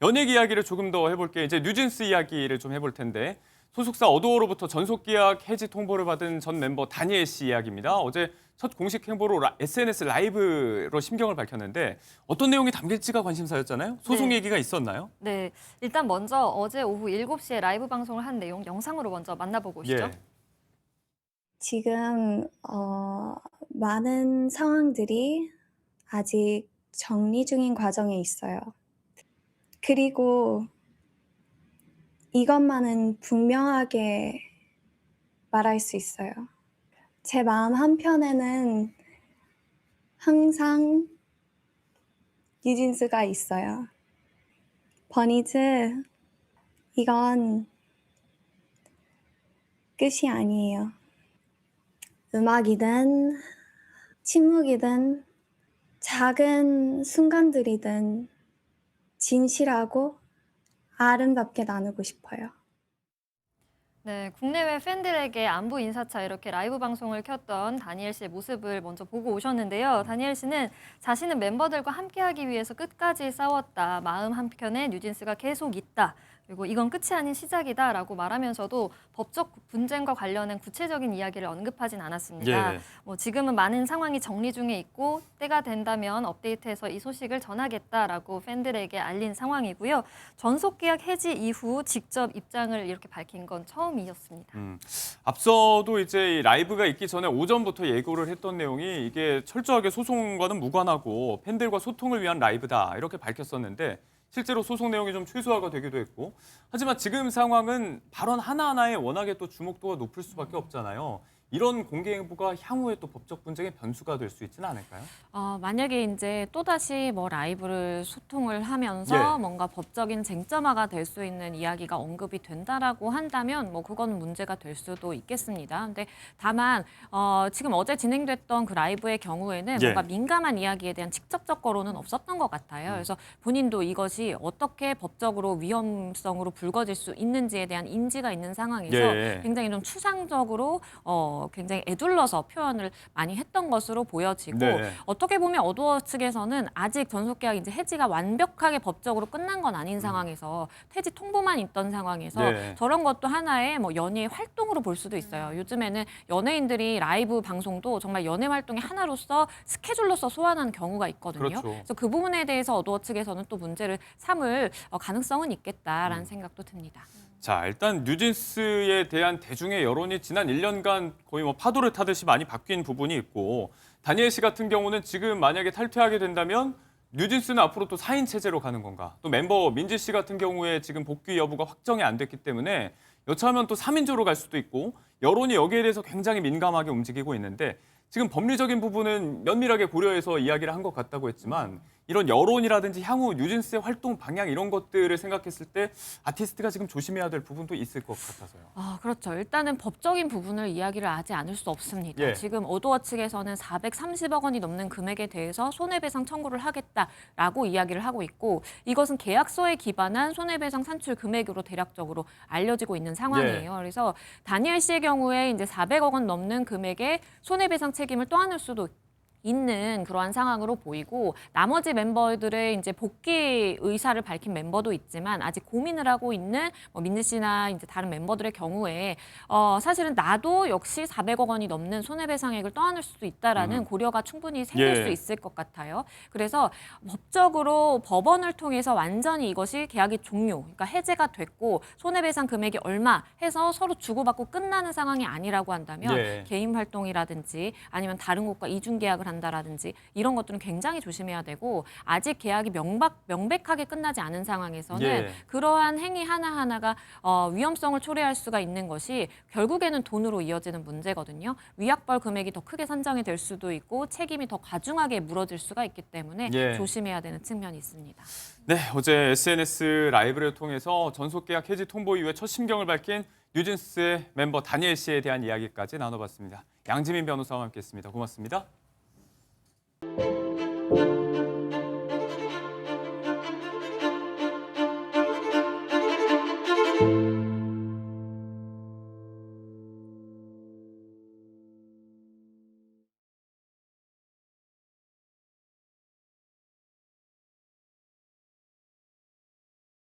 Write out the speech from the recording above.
연예계 이야기를 조금 더 해볼게요. 이제 뉴진스 이야기를 좀 해볼 텐데 소속사 어도어로부터 전속 계약 해지 통보를 받은 전 멤버 다니엘 씨 이야기입니다. 어제 첫 공식 행보로 SNS 라이브로 심경을 밝혔는데 어떤 내용이 담길지가 관심사였잖아요. 소송 네. 얘기가 있었나요? 네, 일단 먼저 어제 오후 7시에 라이브 방송을 한 내용 영상으로 먼저 만나보고 오시죠. 예. 지금 많은 상황들이 아직 정리 중인 과정에 있어요. 그리고 이것만은 분명하게 말할 수 있어요. 제 마음 한편에는 항상 뉴진스가 있어요. 버니즈, 이건 끝이 아니에요. 음악이든 침묵이든 작은 순간들이든 진실하고 아름답게 나누고 싶어요. 네, 국내외 팬들에게 안부 인사차 이렇게 라이브 방송을 켰던 다니엘 씨의 모습을 먼저 보고 오셨는데요. 다니엘 씨는 자신은 멤버들과 함께하기 위해서 끝까지 싸웠다. 마음 한켠에 뉴진스가 계속 있다. 그리고 이건 끝이 아닌 시작이다라고 말하면서도 법적 분쟁과 관련한 구체적인 이야기를 언급하진 않았습니다. 예. 지금은 많은 상황이 정리 중에 있고 때가 된다면 업데이트해서 이 소식을 전하겠다라고 팬들에게 알린 상황이고요. 전속 계약 해지 이후 직접 입장을 이렇게 밝힌 건 처음이었습니다. 앞서도 이제 이 라이브가 있기 전에 오전부터 예고를 했던 내용이 이게 철저하게 소송과는 무관하고 팬들과 소통을 위한 라이브다 이렇게 밝혔었는데 실제로 소송 내용이 좀 최소화가 되기도 했고 하지만 지금 상황은 발언 하나하나에 워낙에 또 주목도가 높을 수밖에 없잖아요. 이런 공개 행보가 향후에 또 법적 분쟁의 변수가 될 수 있지는 않을까요? 만약에 이제 또다시 뭐 라이브를 소통을 하면서 예. 뭔가 법적인 쟁점화가 될 수 있는 이야기가 언급이 된다라고 한다면 뭐 그건 문제가 될 수도 있겠습니다. 근데 다만 지금 어제 진행됐던 그 라이브의 경우에는 예. 뭔가 민감한 이야기에 대한 직접적 거론은 없었던 것 같아요. 그래서 본인도 이것이 어떻게 법적으로 위험성으로 불거질 수 있는지에 대한 인지가 있는 상황에서 예. 굉장히 좀 추상적으로 굉장히 애둘러서 표현을 많이 했던 것으로 보여지고 네. 어떻게 보면 어도어 측에서는 아직 전속 계약 이제 해지가 완벽하게 법적으로 끝난 건 아닌 상황에서 퇴지 통보만 있던 상황에서 네. 저런 것도 하나의 뭐 연예의 활동으로 볼 수도 있어요. 요즘에는 연예인들이 라이브 방송도 정말 연예 활동의 하나로서 스케줄로서 소환하는 경우가 있거든요. 그렇죠. 그래서 그 부분에 대해서 어도어 측에서는 또 문제를 삼을 가능성은 있겠다라는 생각도 듭니다. 자, 일단 뉴진스에 대한 대중의 여론이 지난 1년간 거의 뭐 파도를 타듯이 많이 바뀐 부분이 있고 다니엘 씨 같은 경우는 지금 만약에 탈퇴하게 된다면 뉴진스는 앞으로 또 4인 체제로 가는 건가? 또 멤버 민지 씨 같은 경우에 지금 복귀 여부가 확정이 안 됐기 때문에 여차하면 또 3인조로 갈 수도 있고 여론이 여기에 대해서 굉장히 민감하게 움직이고 있는데 지금 법리적인 부분은 면밀하게 고려해서 이야기를 한 것 같다고 했지만 이런 여론이라든지 향후 뉴진스의 활동 방향 이런 것들을 생각했을 때 아티스트가 지금 조심해야 될 부분도 있을 것 같아서요. 그렇죠. 일단은 법적인 부분을 이야기를 하지 않을 수 없습니다. 예. 지금 어도어 측에서는 430억 원이 넘는 금액에 대해서 손해배상 청구를 하겠다라고 이야기를 하고 있고 이것은 계약서에 기반한 손해배상 산출 금액으로 대략적으로 알려지고 있는 상황이에요. 그래서 다니엘 씨의 경우에 이제 400억 원 넘는 금액의 손해배상 책임을 떠안을 수도 있는 그러한 상황으로 보이고 나머지 멤버들의 이제 복귀 의사를 밝힌 멤버도 있지만 아직 고민을 하고 있는 뭐 민지 씨나 이제 다른 멤버들의 경우에 사실은 나도 역시 400억 원이 넘는 손해배상액을 떠안을 수도 있다라는 고려가 충분히 생길 예. 수 있을 것 같아요. 그래서 법적으로 법원을 통해서 완전히 이것이 계약이 종료, 그러니까 해제가 됐고 손해배상 금액이 얼마 해서 서로 주고받고 끝나는 상황이 아니라고 한다면 예. 개인 활동이라든지 아니면 다른 곳과 이중 계약을 한다라든지 이런 것들은 굉장히 조심해야 되고 아직 계약이 명백하게 끝나지 않은 상황에서는 예. 그러한 행위 하나하나가 위험성을 초래할 수가 있는 것이 결국에는 돈으로 이어지는 문제거든요. 위약벌 금액이 더 크게 산정이 될 수도 있고 책임이 더 과중하게 물어질 수가 있기 때문에 예. 조심해야 되는 측면이 있습니다. 네, 어제 SNS 라이브를 통해서 전속 계약 해지 통보 이후에 첫 심경을 밝힌 뉴진스의 멤버 다니엘 씨에 대한 이야기까지 나눠봤습니다. 양지민 변호사와 함께했습니다. 고맙습니다.